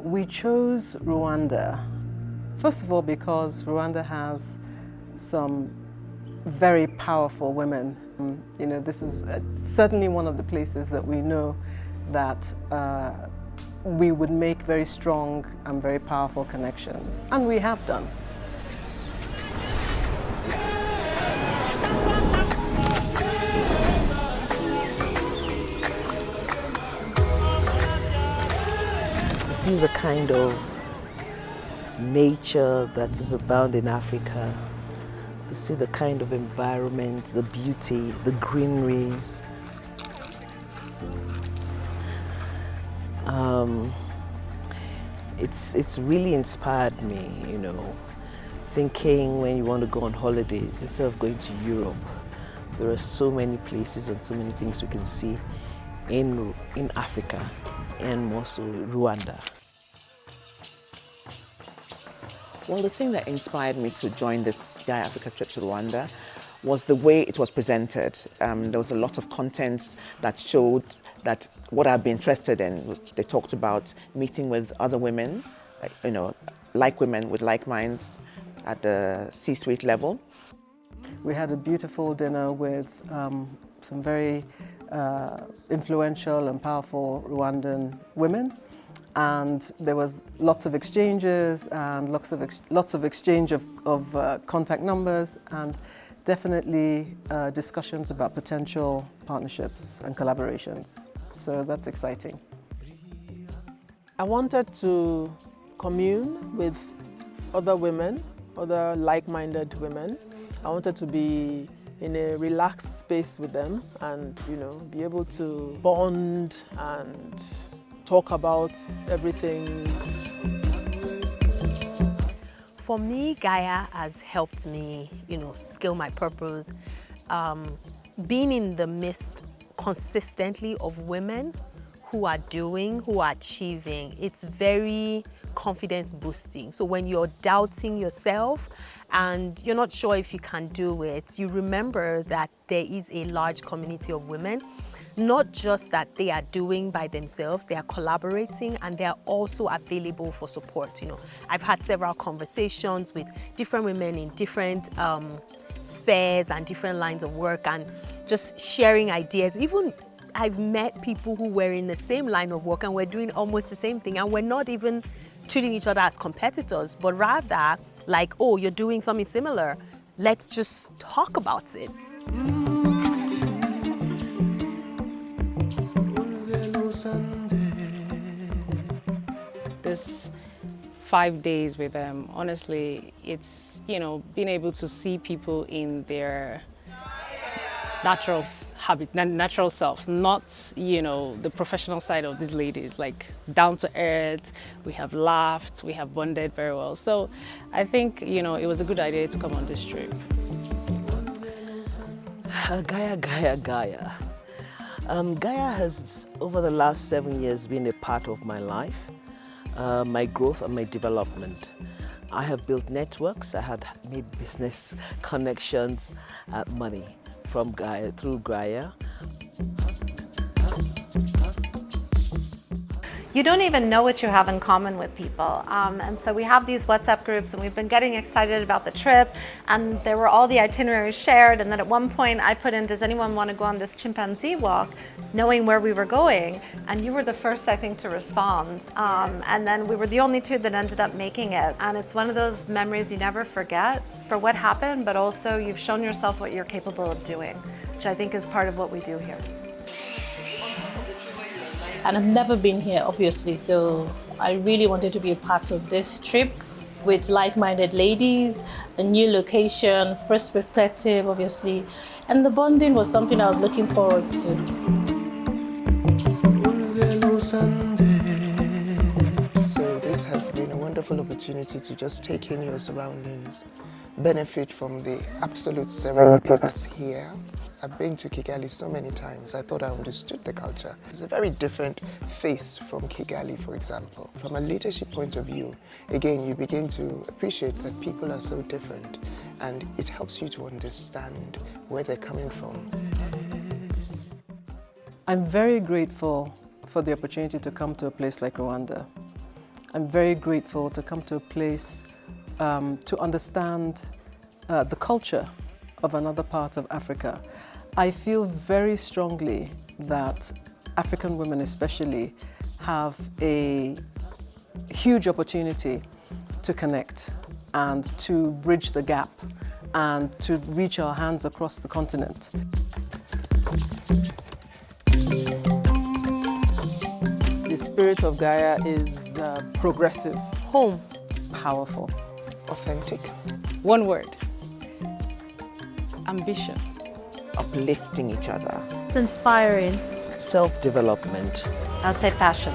We chose Rwanda, first of all, because Rwanda has some very powerful women. You know, this is certainly one of the places that we know that we would make very strong and very powerful connections, and we have done. To see the kind of nature that is abound in Africa, to see the kind of environment, the beauty, the greeneries. It's really inspired me, you know, thinking when you want to go on holidays, instead of going to Europe, there are so many places and so many things we can see in Africa, and more so Rwanda. Well, the thing that inspired me to join this Gaia Africa trip to Rwanda was the way it was presented. There was a lot of content that showed that what I'd be interested in, which they talked about meeting with other women, you know, like women with like minds at the C-suite level. We had a beautiful dinner with some very influential and powerful Rwandan women. And there was lots of exchanges and lots of exchange of contact numbers, and definitely discussions about potential partnerships and collaborations. So that's exciting. I wanted to commune with other women, other like-minded women. I wanted to be in a relaxed space with them and, you know, be able to bond and talk about everything. For me, Gaia has helped me, you know, scale my purpose. Being in the midst consistently of women who are doing, who are achieving, it's very confidence boosting. So when you're doubting yourself and you're not sure if you can do it, you remember that there is a large community of women. Not just that they are doing by themselves, they are collaborating and they are also available for support. You know, I've had several conversations with different women in different spheres and different lines of work, and just sharing ideas. Even I've met people who were in the same line of work and we're doing almost the same thing, and we're not even treating each other as competitors, but rather like, oh, you're doing something similar. Let's just talk about it. This 5 days with them, honestly, it's, you know, being able to see people in their natural selves, not, you know, the professional side of these ladies, like down to earth. We have laughed, we have bonded very well. So I think, you know, it was a good idea to come on this trip. Gaia. Gaia has, over the last 7 years, been a part of my life, my growth and my development. I have built networks, I had made business connections, money from Gaia, through Gaia. You don't even know what you have in common with people. And so we have these WhatsApp groups and we've been getting excited about the trip, and there were all the itineraries shared, and then at one point I put in, does anyone want to go on this chimpanzee walk, knowing where we were going? And you were the first, I think, to respond. And then we were the only two that ended up making it. And it's one of those memories you never forget for what happened, but also you've shown yourself what you're capable of doing, which I think is part of what we do here. And I've never been here, obviously, so I really wanted to be a part of this trip with like-minded ladies, a new location, first perspective, obviously, and the bonding was something I was looking forward to. So this has been a wonderful opportunity to just take in your surroundings, benefit from the absolute serenity that's here. I've been to Kigali so many times, I thought I understood the culture. It's a very different face from Kigali, for example. From a leadership point of view, again, you begin to appreciate that people are so different, and it helps you to understand where they're coming from. I'm very grateful for the opportunity to come to a place like Rwanda. I'm very grateful to come to a place to understand the culture of another part of Africa. I feel very strongly that African women especially have a huge opportunity to connect and to bridge the gap and to reach our hands across the continent. The spirit of Gaia is progressive. Home. Powerful. Authentic. One word. Ambition. Uplifting each other. It's inspiring. Self-development. I'll say passion.